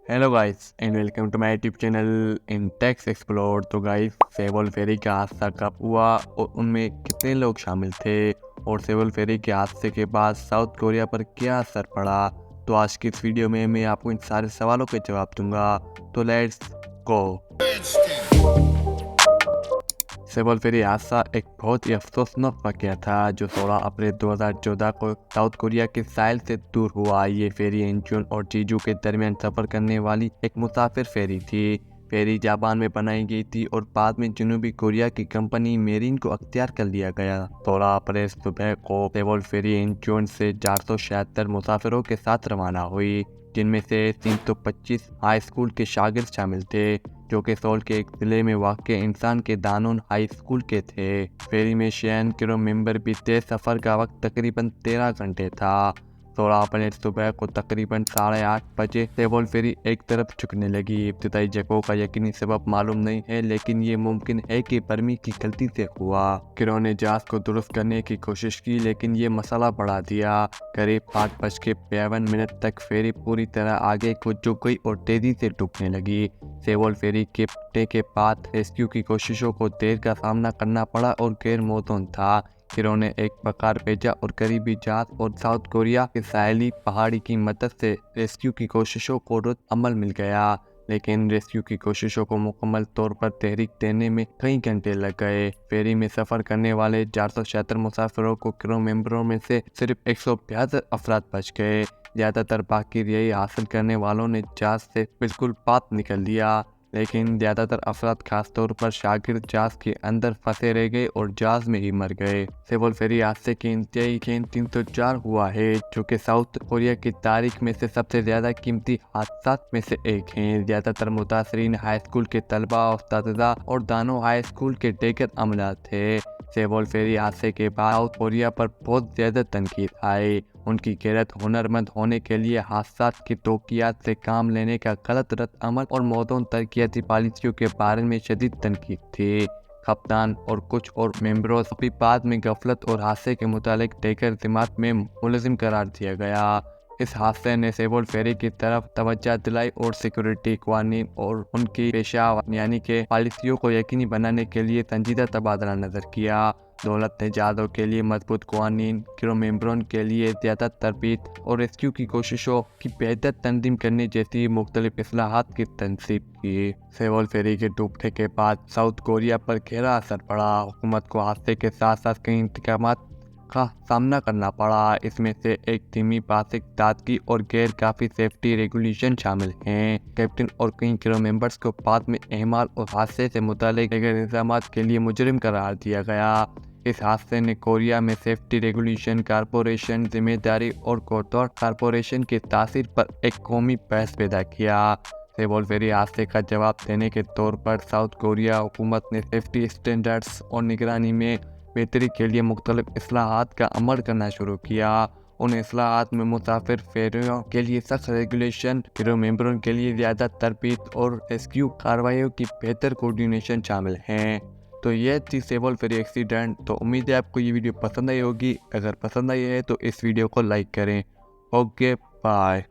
Hello guys and welcome to my YouTube channel in techs explore. तो guys, Sewol ferry का हादसा कब हुआ और उनमें कितने लोग शामिल थे और सेवल फेरी के हादसे के बाद साउथ कोरिया पर क्या असर पड़ा, तो आज की इस वीडियो में मैं आपको इन सारे सवालों के जवाब दूंगा। तो लेट्स गो। सेवल फेरी हादसा एक बहुत ही अफसोसनाक वाकया था जो 16 अप्रैल 2014 को साउथ कोरिया के साहिल से दूर हुआ। ये फेरी इंचुन और जीजू के दरमियान सफर करने वाली एक मुसाफिर फेरी थी। फेरी जापान में बनाई गई थी और बाद में जनूबी कोरिया की कंपनी मेरीन को अख्तियार कर लिया गया। 16 अप्रैल सुबह को सेवल फेरी इंचुन से 476 मुसाफिरों के साथ रवाना हुई, जिनमें से 325 हाई स्कूल के शागिर्द शामिल थे जो कि सोल के एक जिले में वाक़ इंसान के दानून हाई स्कूल के थे। फेरी में 6 क्रू मेंबर भी थे। सफ़र का वक्त तकरीबन 13 घंटे था। 16 अप्रैल सुबह को तकरीबन 8:30 बजे सेवल फेरी एक तरफ झुकने लगी। इब्तदाई जगहों का यकीनी सबब मालूम नहीं है, लेकिन ये मुमकिन है कि बर्मी की गलती से हुआ। क्रू ने जहाज को दुरुस्त करने की कोशिश की, लेकिन ये मसला बढ़ा दिया। करीब 8:52 तक फेरी पूरी तरह आगे को झुक गई और तेजी से डूबने लगी। सेवल फेरी के फटने के बाद रेस्क्यू की कोशिशों को देर का सामना करना पड़ा और गैर मौजूद था। क्रू ने एक पकार भेजा और करीबी जहाज और साउथ कोरिया के साहिली पहाड़ी की मदद से रेस्क्यू की कोशिशों को रद्द अमल मिल गया, लेकिन रेस्क्यू की कोशिशों को मुकम्मल तौर पर तहरीक देने में कई घंटे लग गए। फेरी में सफर करने वाले 476 मुसाफिरों को क्रू मेंबरों में से सिर्फ 172 अफराद बच गए। ज़्यादातर बाकी रिहाई हासिल करने वालों ने जहाज से बिल्कुल बाहर निकल दिया, लेकिन ज़्यादातर अफराद खासतौर पर शागिर्द जहाज के अंदर फंसे रह गए और जहाज में ही मर गए। सेवल फेरी हादसे के इंतहाई खेन 304 हुआ है, जो कि साउथ कोरिया की तारीख में से सबसे ज़्यादा कीमती हादसा में से एक है। ज़्यादातर मुतासरीन हाई स्कूल के तलबा, उस्तादा और दानो हाई स्कूल के डेकर अमला थे। सेवल फेरी हादसे के बाद साउथ कोरिया पर बहुत ज़्यादा तनकीद आई। उनकी गैरत, हुनरमंद होने के लिए हादसा की तोक़ियात से काम लेने का गलत रद्द अमल और मौजूदा तरक्याती पॉलिसियों के बारे में शदीद तनकीद थी। कप्तान और कुछ और मेंबरों भी बाद में गफलत और हादसे के मुतालिक डेकर जमात में मुलजिम करार दिया गया। इस हादसे ने सेवल फेरी की तरफ तवज्जो दिलाई और सिक्योरिटी कवानीन और उनकी पेशा यानी कि पॉलिसियों को यकीनी बनाने के लिए संजीदा तबादला नजर किया। दौलत ने जहाज़ों के लिए मजबूत कवानीन, क्रू मेंबरों के लिए ज़्यादा तरबीत और रेस्क्यू की कोशिशों की बेहतर तंजीम करने जैसी मुख्तलिफ इस्लाहात की तनसीब की। सेवल फेरी के डूबने के बाद साउथ कोरिया पर गहरा असर पड़ा। हुकूमत को हादसे के साथ साथ कई इंतकामात का सामना करना पड़ा। इसमें से एक धीमी बासिक दादगी और गैर काफ़ी सेफ्टी रेगुलेशन शामिल हैं। कैप्टन और कई क्रू मेंबर्स को बाद में एहमाल और हादसे से मुतालिक गैर इंतजामात के लिए मुजरिम करार दिया गया। इस हादसे ने कोरिया में सेफ्टी रेगुलेशन कारपोरेशन जिम्मेदारी और कोटोर कारपोरेशन की तासीर पर एक कौमी बहस पैदा किया। सेवल फेरी हादसे का जवाब देने के तौर पर साउथ कोरिया हुकूमत ने सेफ्टी स्टैंडर्ड्स और निगरानी में बेहतरी के लिए मुख्तलिफ इस्लाहात का अमल करना शुरू किया। उन इस्लाहात में मुसाफिर फेरियों के लिए सख्त रेगुलेशन, क्रू मेंबरों के लिए ज़्यादा तरबीत और रेस्क्यू कार्रवाइयों की बेहतर कोऑर्डिनेशन शामिल हैं। तो ये थी सेवल फेरी एक्सीडेंट। तो उम्मीद है आपको ये वीडियो पसंद आई होगी। अगर पसंद आई है तो इस वीडियो को लाइक करें। Okay, bye.